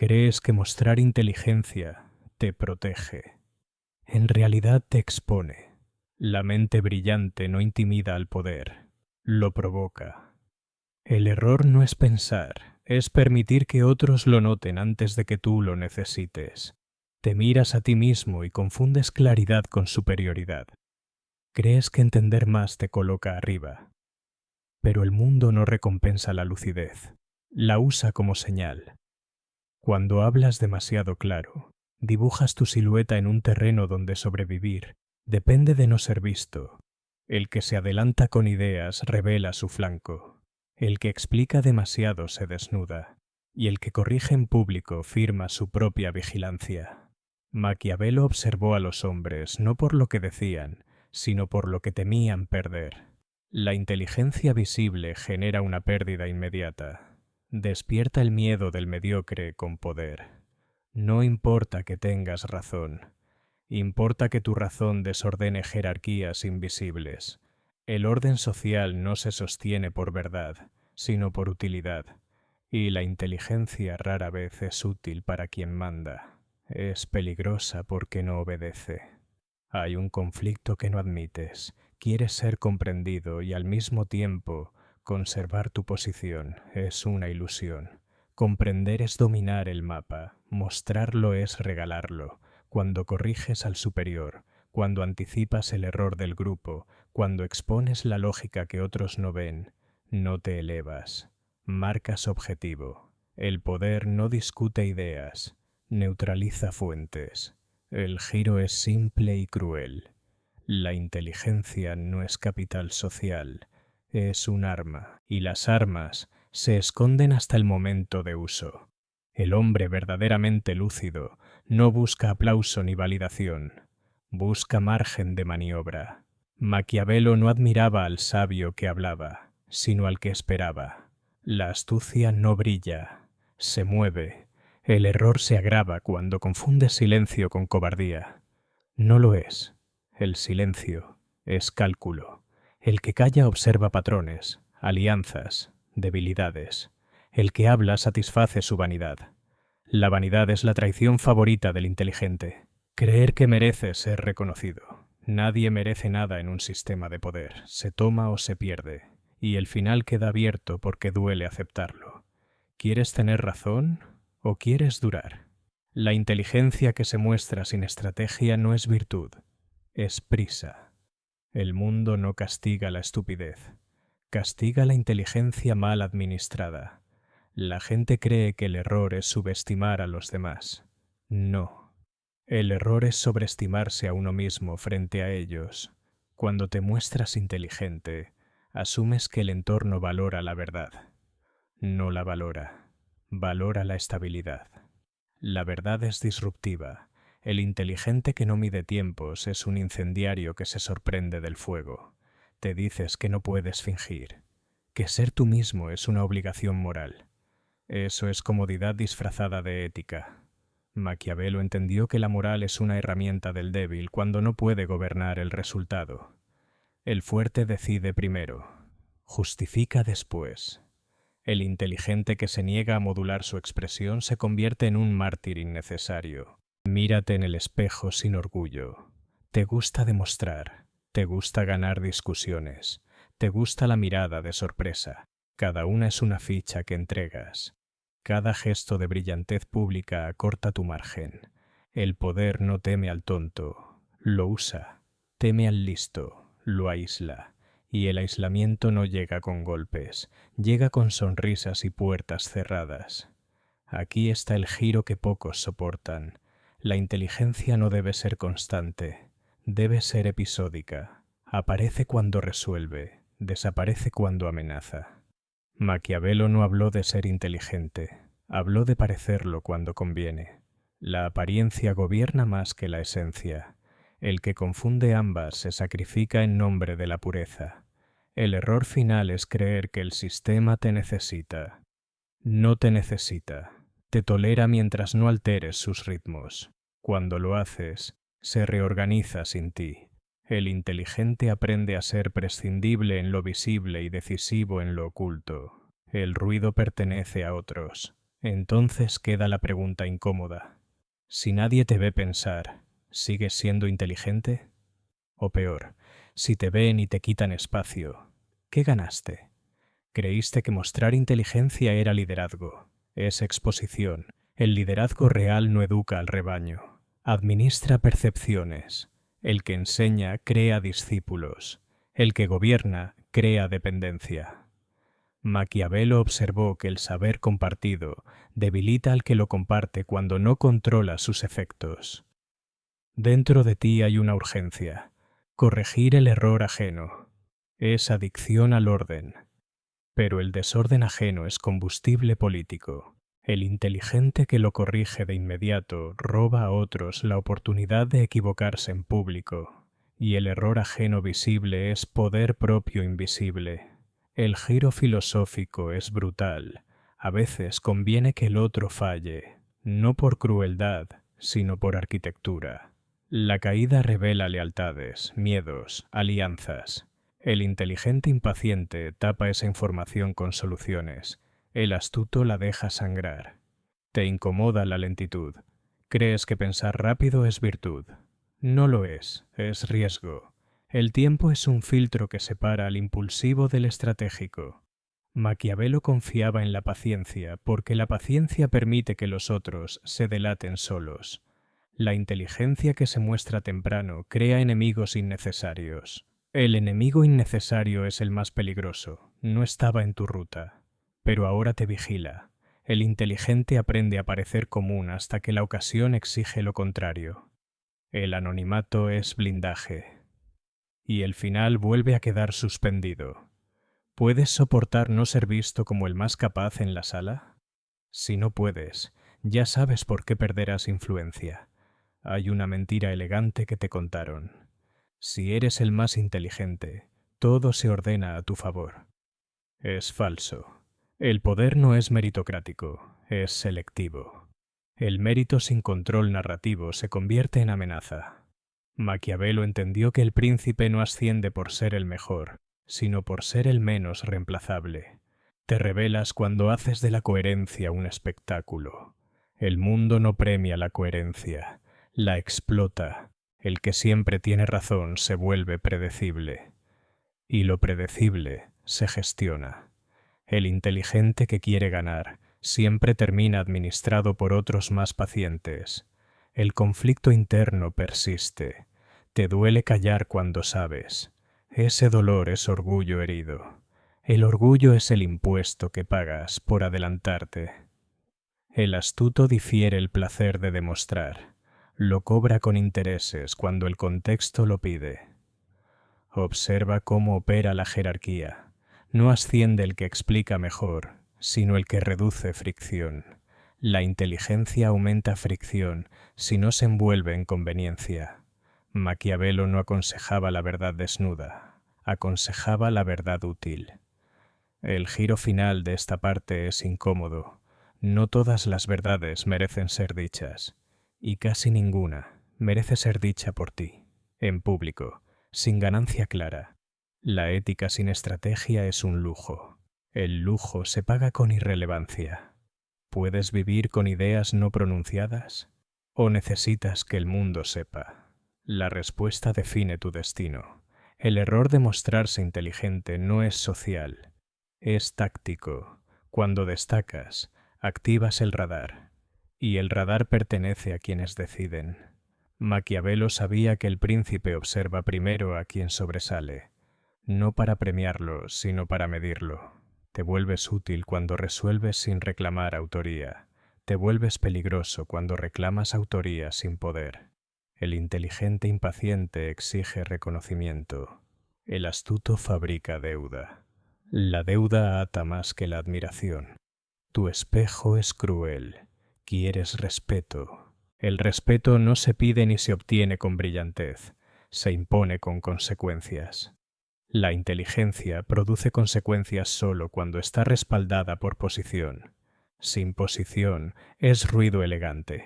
Crees que mostrar inteligencia te protege. En realidad te expone. La mente brillante no intimida al poder, lo provoca. El error no es pensar, es permitir que otros lo noten antes de que tú lo necesites. Te miras a ti mismo y confundes claridad con superioridad. Crees que entender más te coloca arriba. Pero el mundo no recompensa la lucidez, la usa como señal. Cuando hablas demasiado claro, dibujas tu silueta en un terreno donde sobrevivir depende de no ser visto. El que se adelanta con ideas revela su flanco. El que explica demasiado se desnuda. Y el que corrige en público firma su propia vigilancia. Maquiavelo observó a los hombres no por lo que decían, sino por lo que temían perder. La inteligencia visible genera una pérdida inmediata. Despierta el miedo del mediocre con poder. No importa que tengas razón. Importa que tu razón desordene jerarquías invisibles. El orden social no se sostiene por verdad, sino por utilidad. Y la inteligencia rara vez es útil para quien manda. Es peligrosa porque no obedece. Hay un conflicto que no admites. Quieres ser comprendido y al mismo tiempo conservar tu posición. Es una ilusión. Comprender es dominar el mapa. Mostrarlo es regalarlo. Cuando corriges al superior, cuando anticipas el error del grupo, cuando expones la lógica que otros no ven, no te elevas. Marcas objetivo. El poder no discute ideas, neutraliza fuentes. El giro es simple y cruel. La inteligencia no es capital social, es un arma, y las armas se esconden hasta el momento de uso. El hombre verdaderamente lúcido no busca aplauso ni validación, busca margen de maniobra. Maquiavelo no admiraba al sabio que hablaba, sino al que esperaba. La astucia no brilla, se mueve. El error se agrava cuando confundes silencio con cobardía. No lo es. El silencio es cálculo. El que calla observa patrones, alianzas, debilidades. El que habla satisface su vanidad. La vanidad es la traición favorita del inteligente. Creer que merece ser reconocido. Nadie merece nada en un sistema de poder. Se toma o se pierde. Y el final queda abierto porque duele aceptarlo. ¿Quieres tener razón o quieres durar? La inteligencia que se muestra sin estrategia no es virtud, es prisa. El mundo no castiga la estupidez, castiga la inteligencia mal administrada. La gente cree que el error es subestimar a los demás. No, el error es sobreestimarse a uno mismo frente a ellos. Cuando te muestras inteligente, asumes que el entorno valora la verdad. No la valora, valora la estabilidad. La verdad es disruptiva. El inteligente que no mide tiempos es un incendiario que se sorprende del fuego. Te dices que no puedes fingir, que ser tú mismo es una obligación moral. Eso es comodidad disfrazada de ética. Maquiavelo entendió que la moral es una herramienta del débil cuando no puede gobernar el resultado. El fuerte decide primero, justifica después. El inteligente que se niega a modular su expresión se convierte en un mártir innecesario. Mírate en el espejo sin orgullo. Te gusta demostrar, te gusta ganar discusiones, te gusta la mirada de sorpresa. Cada una es una ficha que entregas. Cada gesto de brillantez pública acorta tu margen. El poder no teme al tonto, lo usa. Teme al listo, lo aísla. Y el aislamiento no llega con golpes, llega con sonrisas y puertas cerradas. Aquí está el giro que pocos soportan. La inteligencia no debe ser constante, debe ser episódica. Aparece cuando resuelve, desaparece cuando amenaza. Maquiavelo no habló de ser inteligente, habló de parecerlo cuando conviene. La apariencia gobierna más que la esencia. El que confunde ambas se sacrifica en nombre de la pureza. El error final es creer que el sistema te necesita. No te necesita. Te tolera mientras no alteres sus ritmos. Cuando lo haces, se reorganiza sin ti. El inteligente aprende a ser prescindible en lo visible y decisivo en lo oculto. El ruido pertenece a otros. Entonces queda la pregunta incómoda. Si nadie te ve pensar, ¿sigues siendo inteligente? O peor, si te ven y te quitan espacio, ¿qué ganaste? Creíste que mostrar inteligencia era liderazgo. Es exposición. El liderazgo real no educa al rebaño. Administra percepciones. El que enseña crea discípulos. El que gobierna crea dependencia. Maquiavelo observó que el saber compartido debilita al que lo comparte cuando no controla sus efectos. Dentro de ti hay una urgencia: corregir el error ajeno. Es adicción al orden. Pero el desorden ajeno es combustible político. El inteligente que lo corrige de inmediato roba a otros la oportunidad de equivocarse en público. Y el error ajeno visible es poder propio invisible. El giro filosófico es brutal. A veces conviene que el otro falle, no por crueldad, sino por arquitectura. La caída revela lealtades, miedos, alianzas. El inteligente impaciente tapa esa información con soluciones. El astuto la deja sangrar. Te incomoda la lentitud. Crees que pensar rápido es virtud. No lo es riesgo. El tiempo es un filtro que separa al impulsivo del estratégico. Maquiavelo confiaba en la paciencia porque la paciencia permite que los otros se delaten solos. La inteligencia que se muestra temprano crea enemigos innecesarios. El enemigo innecesario es el más peligroso. No estaba en tu ruta, pero ahora te vigila. El inteligente aprende a parecer común hasta que la ocasión exige lo contrario. El anonimato es blindaje. Y el final vuelve a quedar suspendido. ¿Puedes soportar no ser visto como el más capaz en la sala? Si no puedes, ya sabes por qué perderás influencia. Hay una mentira elegante que te contaron. Si eres el más inteligente, todo se ordena a tu favor. Es falso. El poder no es meritocrático, es selectivo. El mérito sin control narrativo se convierte en amenaza. Maquiavelo entendió que el príncipe no asciende por ser el mejor, sino por ser el menos reemplazable. Te rebelas cuando haces de la coherencia un espectáculo. El mundo no premia la coherencia, la explota. El que siempre tiene razón se vuelve predecible. Y lo predecible se gestiona. El inteligente que quiere ganar siempre termina administrado por otros más pacientes. El conflicto interno persiste. Te duele callar cuando sabes. Ese dolor es orgullo herido. El orgullo es el impuesto que pagas por adelantarte. El astuto difiere el placer de demostrar. Lo cobra con intereses cuando el contexto lo pide. Observa cómo opera la jerarquía. No asciende el que explica mejor, sino el que reduce fricción. La inteligencia aumenta fricción si no se envuelve en conveniencia. Maquiavelo no aconsejaba la verdad desnuda, aconsejaba la verdad útil. El giro final de esta parte es incómodo. No todas las verdades merecen ser dichas, y casi ninguna merece ser dicha por ti, en público, sin ganancia clara. La ética sin estrategia es un lujo. El lujo se paga con irrelevancia. ¿Puedes vivir con ideas no pronunciadas? ¿O necesitas que el mundo sepa? La respuesta define tu destino. El error de mostrarse inteligente no es social, es táctico. Cuando destacas, activas el radar, y el radar pertenece a quienes deciden. Maquiavelo sabía que el príncipe observa primero a quien sobresale, no para premiarlo, sino para medirlo. Te vuelves útil cuando resuelves sin reclamar autoría. Te vuelves peligroso cuando reclamas autoría sin poder. El inteligente impaciente exige reconocimiento. El astuto fabrica deuda. La deuda ata más que la admiración. Tu espejo es cruel. Quieres respeto. El respeto no se pide ni se obtiene con brillantez. Se impone con consecuencias. La inteligencia produce consecuencias solo cuando está respaldada por posición. Sin posición es ruido elegante.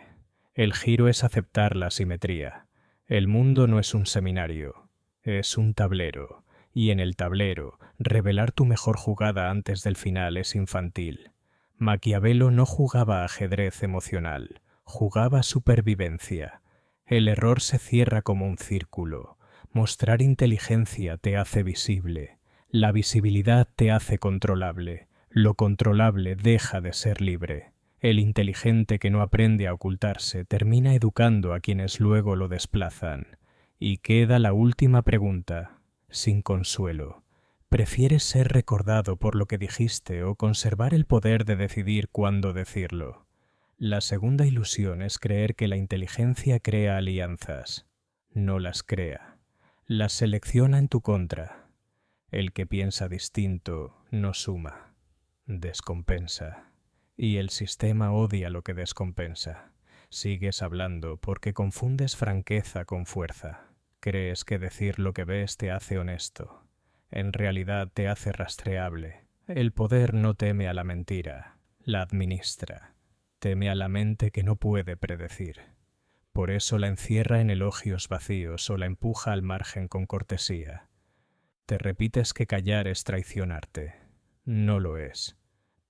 El giro es aceptar la asimetría. El mundo no es un seminario, es un tablero, y en el tablero, revelar tu mejor jugada antes del final es infantil. Maquiavelo no jugaba ajedrez emocional, jugaba supervivencia. El error se cierra como un círculo. Mostrar inteligencia te hace visible. La visibilidad te hace controlable. Lo controlable deja de ser libre. El inteligente que no aprende a ocultarse termina educando a quienes luego lo desplazan. Y queda la última pregunta, sin consuelo. ¿Prefieres ser recordado por lo que dijiste o conservar el poder de decidir cuándo decirlo? La segunda ilusión es creer que la inteligencia crea alianzas. No las crea. Las selecciona en tu contra. El que piensa distinto no suma, descompensa. Y el sistema odia lo que descompensa. Sigues hablando porque confundes franqueza con fuerza. Crees que decir lo que ves te hace honesto. En realidad te hace rastreable. El poder no teme a la mentira, la administra. Teme a la mente que no puede predecir. Por eso la encierra en elogios vacíos o la empuja al margen con cortesía. Te repites que callar es traicionarte. No lo es.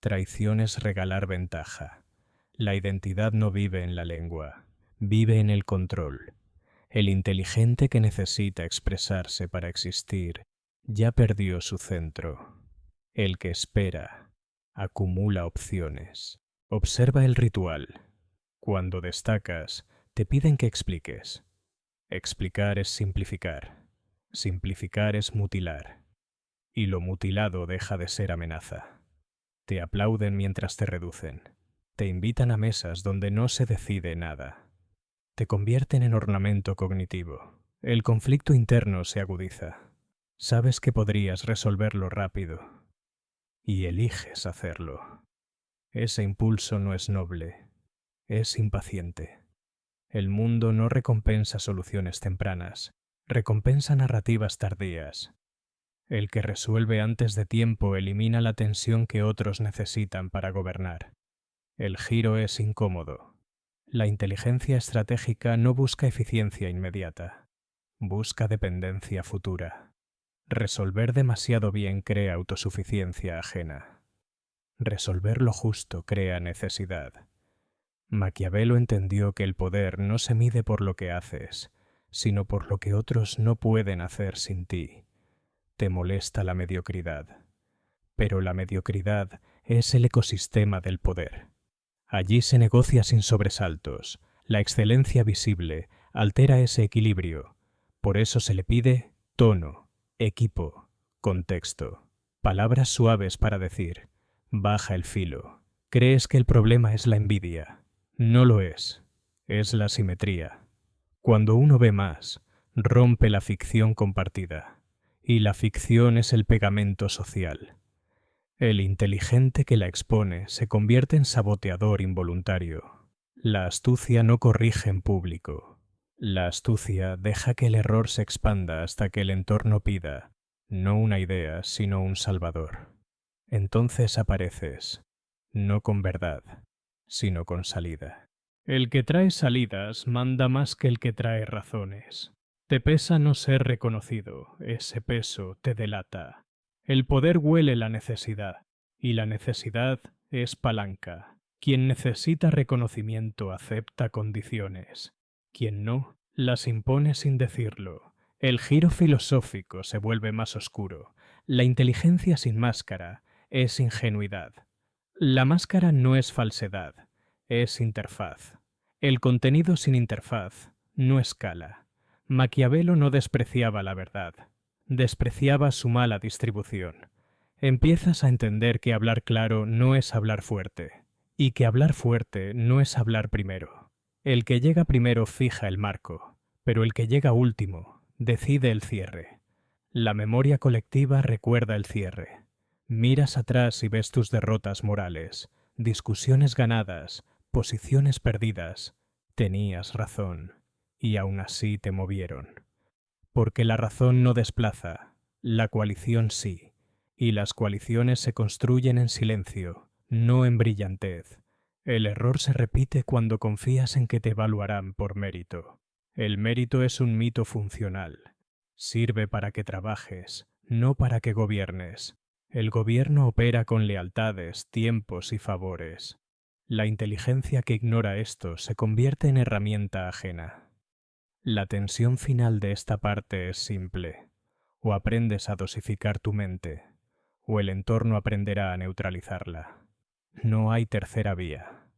Traición es regalar ventaja. La identidad no vive en la lengua, vive en el control. El inteligente que necesita expresarse para existir ya perdió su centro. El que espera acumula opciones. Observa el ritual. Cuando destacas, te piden que expliques. Explicar es simplificar. Simplificar es mutilar. Y lo mutilado deja de ser amenaza. Te aplauden mientras te reducen. Te invitan a mesas donde no se decide nada. Te convierten en ornamento cognitivo. El conflicto interno se agudiza. Sabes que podrías resolverlo rápido. Y eliges hacerlo. Ese impulso no es noble. Es impaciente. El mundo no recompensa soluciones tempranas. Recompensa narrativas tardías. El que resuelve antes de tiempo elimina la tensión que otros necesitan para gobernar. El giro es incómodo. La inteligencia estratégica no busca eficiencia inmediata. Busca dependencia futura. Resolver demasiado bien crea autosuficiencia ajena. Resolver lo justo crea necesidad. Maquiavelo entendió que el poder no se mide por lo que haces, sino por lo que otros no pueden hacer sin ti. Te molesta la mediocridad. Pero la mediocridad es el ecosistema del poder. Allí se negocia sin sobresaltos. La excelencia visible altera ese equilibrio. Por eso se le pide tono, equipo, contexto, palabras suaves para decir, baja el filo. ¿Crees que el problema es la envidia? No lo es. Es la simetría. Cuando uno ve más, rompe la ficción compartida. Y la ficción es el pegamento social. El inteligente que la expone se convierte en saboteador involuntario. La astucia no corrige en público. La astucia deja que el error se expanda hasta que el entorno pida, no una idea, sino un salvador. Entonces apareces, no con verdad, sino con salida. El que trae salidas manda más que el que trae razones. Te pesa no ser reconocido, ese peso te delata. El poder huele la necesidad, y la necesidad es palanca. Quien necesita reconocimiento acepta condiciones. Quien no, las impone sin decirlo. El giro filosófico se vuelve más oscuro. La inteligencia sin máscara es ingenuidad. La máscara no es falsedad, es interfaz. El contenido sin interfaz no escala. Maquiavelo no despreciaba la verdad, despreciaba su mala distribución. Empiezas a entender que hablar claro no es hablar fuerte, y que hablar fuerte no es hablar primero. El que llega primero fija el marco, pero el que llega último decide el cierre. La memoria colectiva recuerda el cierre. Miras atrás y ves tus derrotas morales, discusiones ganadas, posiciones perdidas. Tenías razón, y aún así te movieron. Porque la razón no desplaza, la coalición sí, y las coaliciones se construyen en silencio, no en brillantez. El error se repite cuando confías en que te evaluarán por mérito. El mérito es un mito funcional. Sirve para que trabajes, no para que gobiernes. El gobierno opera con lealtades, tiempos y favores. La inteligencia que ignora esto se convierte en herramienta ajena. La tensión final de esta parte es simple. O aprendes a dosificar tu mente, o el entorno aprenderá a neutralizarla. No hay tercera vía.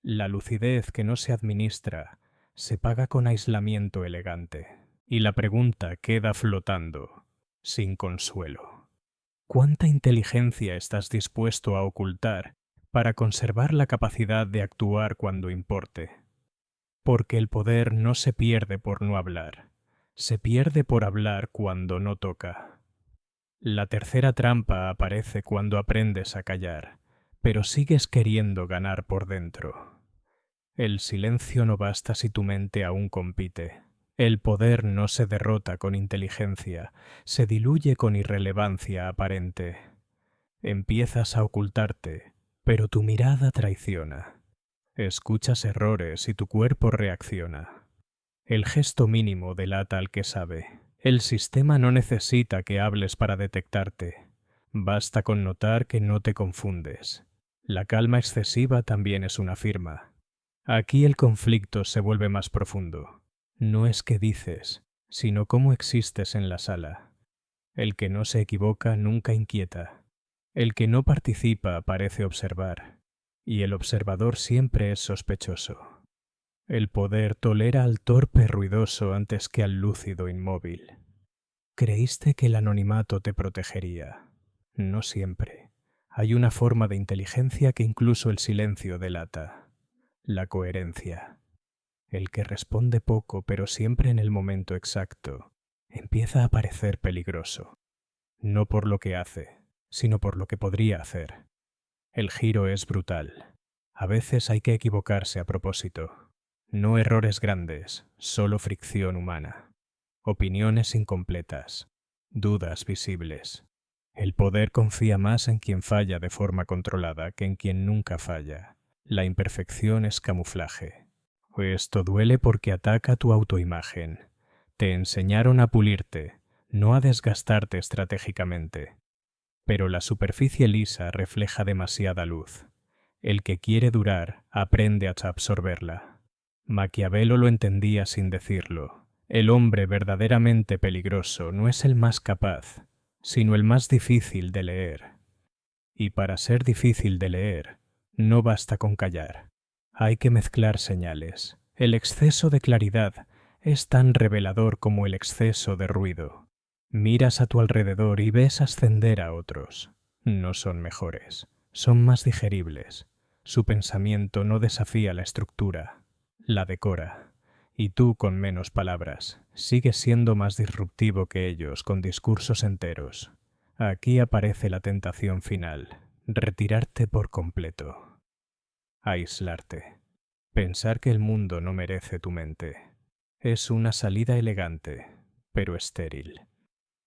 La lucidez que no se administra se paga con aislamiento elegante, y la pregunta queda flotando, sin consuelo. ¿Cuánta inteligencia estás dispuesto a ocultar para conservar la capacidad de actuar cuando importe? Porque el poder no se pierde por no hablar, se pierde por hablar cuando no toca. La tercera trampa aparece cuando aprendes a callar, pero sigues queriendo ganar por dentro. El silencio no basta si tu mente aún compite. El poder no se derrota con inteligencia, se diluye con irrelevancia aparente. Empiezas a ocultarte, pero tu mirada traiciona. Escuchas errores y tu cuerpo reacciona. El gesto mínimo delata al que sabe. El sistema no necesita que hables para detectarte. Basta con notar que no te confundes. La calma excesiva también es una firma. Aquí el conflicto se vuelve más profundo. No es que dices, sino cómo existes en la sala. El que no se equivoca nunca inquieta. El que no participa parece observar. Y el observador siempre es sospechoso. El poder tolera al torpe ruidoso antes que al lúcido inmóvil. Creíste que el anonimato te protegería. No siempre. Hay una forma de inteligencia que incluso el silencio delata. La coherencia. El que responde poco pero siempre en el momento exacto, empieza a parecer peligroso. No por lo que hace, sino por lo que podría hacer. El giro es brutal. A veces hay que equivocarse a propósito. No errores grandes, solo fricción humana. Opiniones incompletas. Dudas visibles. El poder confía más en quien falla de forma controlada que en quien nunca falla. La imperfección es camuflaje. Esto duele porque ataca tu autoimagen. Te enseñaron a pulirte, no a desgastarte estratégicamente. Pero la superficie lisa refleja demasiada luz. El que quiere durar aprende a absorberla. Maquiavelo lo entendía sin decirlo. El hombre verdaderamente peligroso no es el más capaz, sino el más difícil de leer. Y para ser difícil de leer, no basta con callar. Hay que mezclar señales. El exceso de claridad es tan revelador como el exceso de ruido. Miras a tu alrededor y ves ascender a otros. No son mejores, son más digeribles. Su pensamiento no desafía la estructura, la decora. Y tú, con menos palabras, sigues siendo más disruptivo que ellos con discursos enteros. Aquí aparece la tentación final, retirarte por completo. Aislarte. Pensar que el mundo no merece tu mente. Es una salida elegante, pero estéril.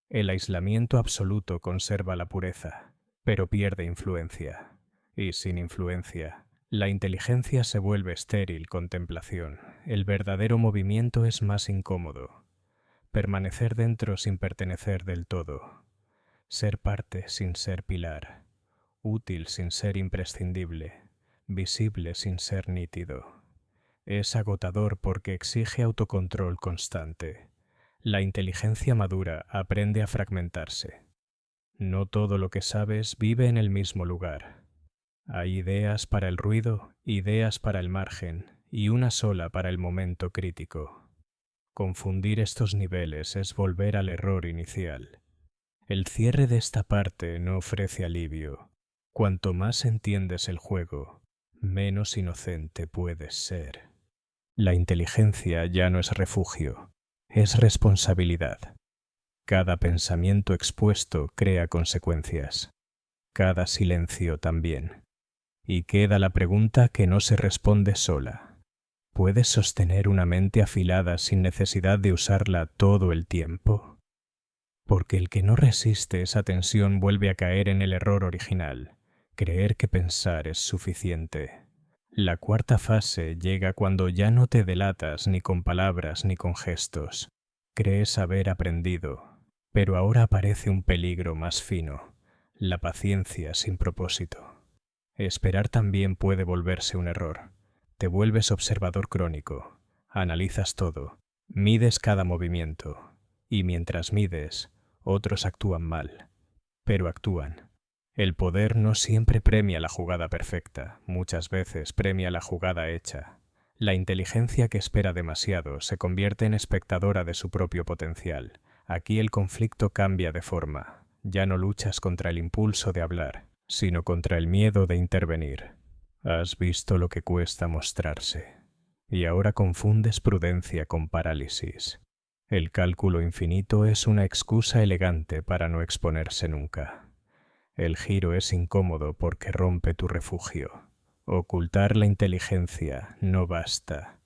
El aislamiento absoluto conserva la pureza, pero pierde influencia. Y sin influencia, la inteligencia se vuelve estéril contemplación. El verdadero movimiento es más incómodo. Permanecer dentro sin pertenecer del todo. Ser parte sin ser pilar. Útil sin ser imprescindible. Visible sin ser nítido. Es agotador porque exige autocontrol constante. La inteligencia madura aprende a fragmentarse. No todo lo que sabes vive en el mismo lugar. Hay ideas para el ruido, ideas para el margen y una sola para el momento crítico. Confundir estos niveles es volver al error inicial. El cierre de esta parte no ofrece alivio. Cuanto más entiendes el juego, menos inocente puedes ser. La inteligencia ya no es refugio, es responsabilidad. Cada pensamiento expuesto crea consecuencias. Cada silencio también. Y queda la pregunta que no se responde sola. ¿Puedes sostener una mente afilada sin necesidad de usarla todo el tiempo? Porque el que no resiste esa tensión vuelve a caer en el error original, creer que pensar es suficiente. La cuarta fase llega cuando ya no te delatas ni con palabras ni con gestos. Crees haber aprendido, pero ahora aparece un peligro más fino. la paciencia sin propósito. Esperar también puede volverse un error. Te vuelves observador crónico, analizas todo, mides cada movimiento, y mientras mides, otros actúan mal, pero actúan. El poder no siempre premia la jugada perfecta, muchas veces premia la jugada hecha. La inteligencia que espera demasiado se convierte en espectadora de su propio potencial. Aquí el conflicto cambia de forma. Ya no luchas contra el impulso de hablar, sino contra el miedo de intervenir. Has visto lo que cuesta mostrarse, y ahora confundes prudencia con parálisis. El cálculo infinito es una excusa elegante para no exponerse nunca. El giro es incómodo porque rompe tu refugio. Ocultar la inteligencia no basta.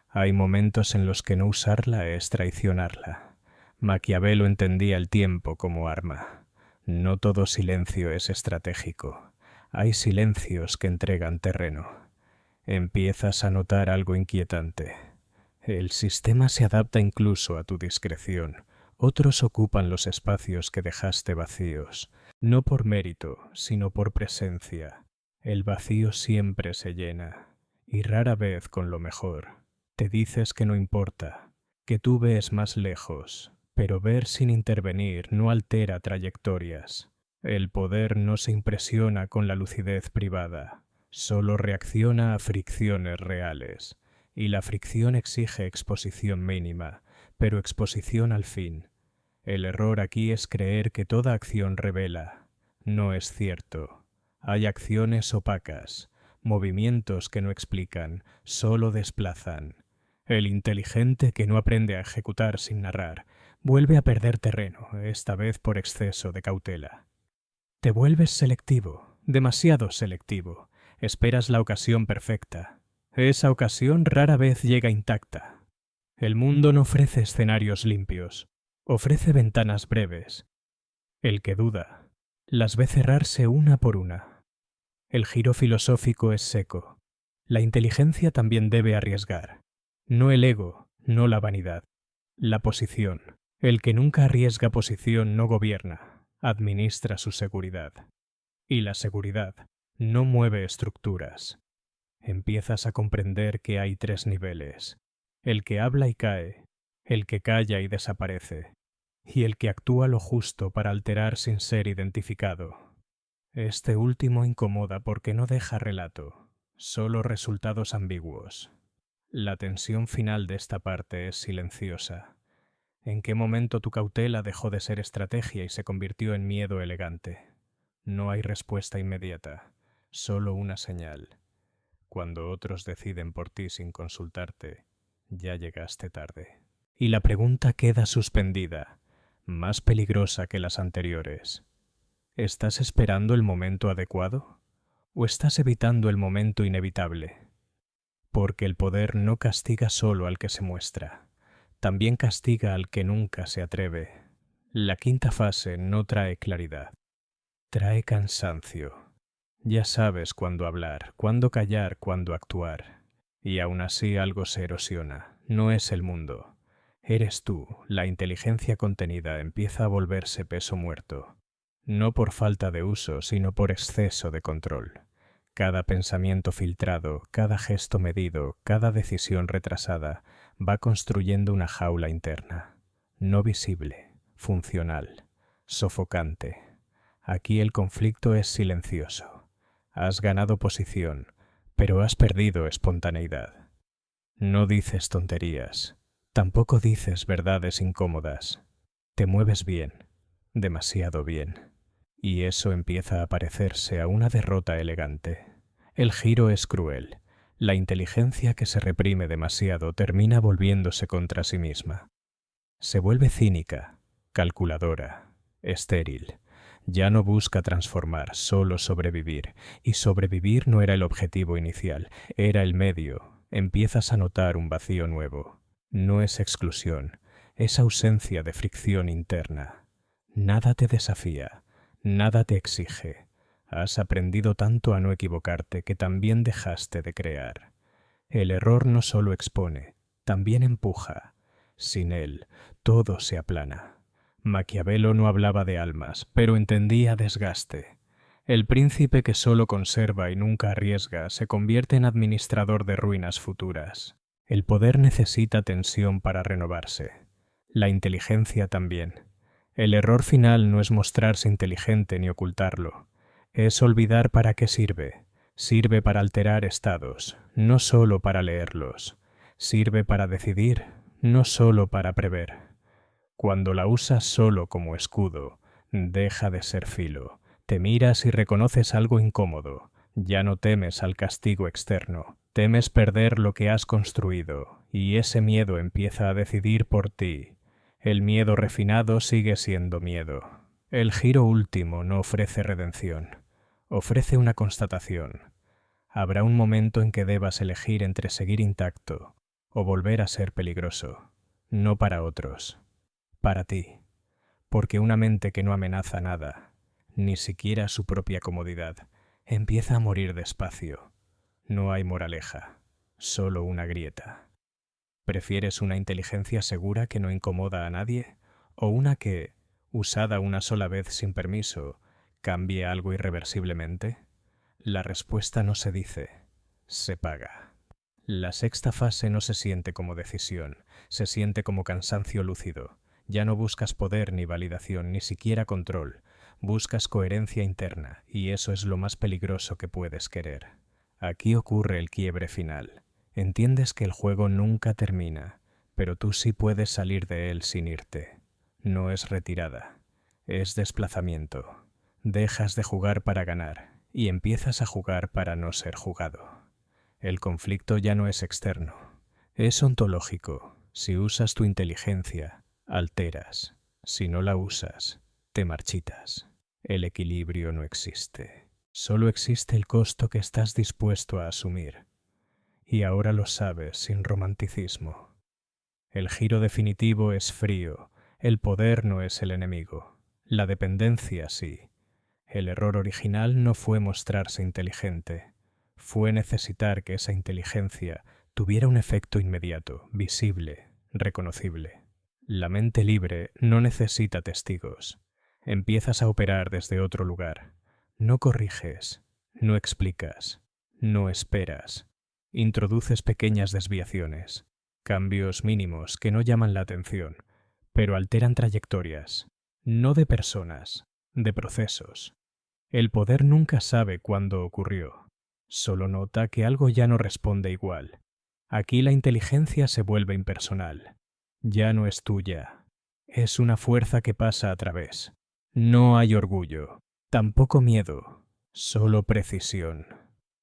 Hay momentos en los que no usarla es traicionarla. Maquiavelo entendía el tiempo como arma. No todo silencio es estratégico. Hay silencios que entregan terreno. Empiezas a notar algo inquietante. El sistema se adapta incluso a tu discreción. Otros ocupan los espacios que dejaste vacíos, no por mérito, sino por presencia. El vacío siempre se llena, y rara vez con lo mejor. Te dices que no importa, que tú ves más lejos, pero ver sin intervenir no altera trayectorias. El poder no se impresiona con la lucidez privada, solo reacciona a fricciones reales. Y la fricción exige exposición mínima, pero exposición al fin. El error aquí es creer que toda acción revela. No es cierto. Hay acciones opacas, movimientos que no explican, solo desplazan. El inteligente que no aprende a ejecutar sin narrar, vuelve a perder terreno, esta vez por exceso de cautela. Te vuelves selectivo, demasiado selectivo. Esperas la ocasión perfecta. Esa ocasión rara vez llega intacta. El mundo no ofrece escenarios limpios, ofrece ventanas breves. El que duda, las ve cerrarse una por una. El giro filosófico es seco. La inteligencia también debe arriesgar. No el ego, no la vanidad. La posición. El que nunca arriesga posición no gobierna, administra su seguridad. Y la seguridad no mueve estructuras. Empiezas a comprender que hay 3 niveles. El que habla y cae, el que calla y desaparece, y el que actúa lo justo para alterar sin ser identificado. Este último incomoda porque no deja relato, solo resultados ambiguos. La tensión final de esta parte es silenciosa. ¿En qué momento tu cautela dejó de ser estrategia y se convirtió en miedo elegante? No hay respuesta inmediata, solo una señal. Cuando otros deciden por ti sin consultarte, ya llegaste tarde. Y la pregunta queda suspendida, más peligrosa que las anteriores. ¿Estás esperando el momento adecuado? ¿O estás evitando el momento inevitable? Porque el poder no castiga solo al que se muestra, también castiga al que nunca se atreve. La quinta fase no trae claridad, trae cansancio. Ya sabes cuándo hablar, cuándo callar, cuándo actuar. Y aún así algo se erosiona. No es el mundo. Eres tú. La inteligencia contenida empieza a volverse peso muerto. No por falta de uso, sino por exceso de control. Cada pensamiento filtrado, cada gesto medido, cada decisión retrasada va construyendo una jaula interna. No visible, funcional, sofocante. Aquí el conflicto es silencioso. Has ganado posición, pero has perdido espontaneidad. No dices tonterías, tampoco dices verdades incómodas. Te mueves bien, demasiado bien, y eso empieza a parecerse a una derrota elegante. El giro es cruel. La inteligencia que se reprime demasiado termina volviéndose contra sí misma. Se vuelve cínica, calculadora, estéril. Ya no busca transformar, solo sobrevivir. Y sobrevivir no era el objetivo inicial, era el medio. Empiezas a notar un vacío nuevo. No es exclusión, es ausencia de fricción interna. Nada te desafía, nada te exige. Has aprendido tanto a no equivocarte que también dejaste de crear. El error no solo expone, también empuja. Sin él, todo se aplana. Maquiavelo no hablaba de almas, pero entendía desgaste. El príncipe que solo conserva y nunca arriesga se convierte en administrador de ruinas futuras. El poder necesita tensión para renovarse. La inteligencia también. El error final no es mostrarse inteligente ni ocultarlo. Es olvidar para qué sirve. Sirve para alterar estados, no solo para leerlos. Sirve para decidir, no solo para prever. Cuando la usas solo como escudo, deja de ser filo. Te miras y reconoces algo incómodo. Ya no temes al castigo externo. Temes perder lo que has construido, y ese miedo empieza a decidir por ti. El miedo refinado sigue siendo miedo. El giro último no ofrece redención. Ofrece una constatación. Habrá un momento en que debas elegir entre seguir intacto o volver a ser peligroso. No para otros. Para ti. Porque una mente que no amenaza nada, ni siquiera su propia comodidad, empieza a morir despacio. No hay moraleja, solo una grieta. ¿Prefieres una inteligencia segura que no incomoda a nadie? ¿O una que, usada una sola vez sin permiso, cambie algo irreversiblemente? La respuesta no se dice, se paga. La sexta fase no se siente como decisión, se siente como cansancio lúcido. Ya no buscas poder ni validación, ni siquiera control. Buscas coherencia interna, y eso es lo más peligroso que puedes querer. Aquí ocurre el quiebre final. Entiendes que el juego nunca termina, pero tú sí puedes salir de él sin irte. No es retirada, es desplazamiento. Dejas de jugar para ganar y empiezas a jugar para no ser jugado. El conflicto ya no es externo, es ontológico. Si usas tu inteligencia, alteras. Si no la usas, te marchitas. El equilibrio no existe. Solo existe el costo que estás dispuesto a asumir. Y ahora lo sabes sin romanticismo. El giro definitivo es frío. El poder no es el enemigo. La dependencia sí. El error original no fue mostrarse inteligente. Fue necesitar que esa inteligencia tuviera un efecto inmediato, visible, reconocible. La mente libre no necesita testigos. Empiezas a operar desde otro lugar. No corriges, no explicas, no esperas. Introduces pequeñas desviaciones, cambios mínimos que no llaman la atención, pero alteran trayectorias, no de personas, de procesos. El poder nunca sabe cuándo ocurrió, solo nota que algo ya no responde igual. Aquí la inteligencia se vuelve impersonal. Ya no es tuya. Es una fuerza que pasa a través. No hay orgullo, tampoco miedo, solo precisión.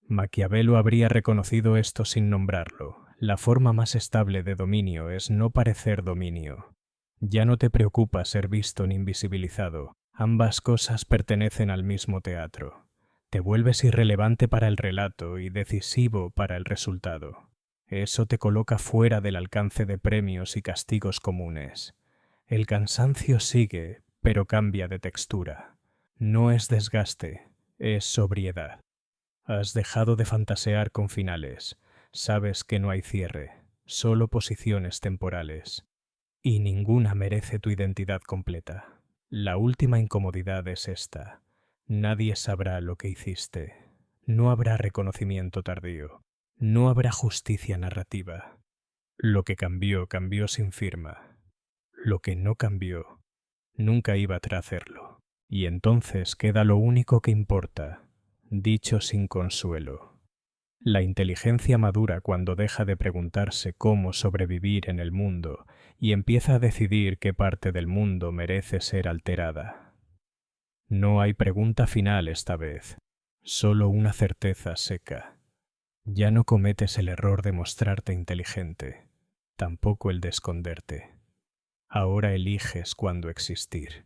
Maquiavelo habría reconocido esto sin nombrarlo. La forma más estable de dominio es no parecer dominio. Ya no te preocupa ser visto ni invisibilizado. Ambas cosas pertenecen al mismo teatro. Te vuelves irrelevante para el relato y decisivo para el resultado. Eso te coloca fuera del alcance de premios y castigos comunes. El cansancio sigue, pero cambia de textura. No es desgaste, es sobriedad. Has dejado de fantasear con finales. Sabes que no hay cierre, solo posiciones temporales. Y ninguna merece tu identidad completa. La última incomodidad es esta. Nadie sabrá lo que hiciste. No habrá reconocimiento tardío. No habrá justicia narrativa. Lo que cambió, cambió sin firma. Lo que no cambió, nunca iba a hacerlo. Y entonces queda lo único que importa, dicho sin consuelo. La inteligencia madura cuando deja de preguntarse cómo sobrevivir en el mundo y empieza a decidir qué parte del mundo merece ser alterada. No hay pregunta final esta vez, solo una certeza seca. Ya no cometes el error de mostrarte inteligente, tampoco el de esconderte. Ahora eliges cuándo existir.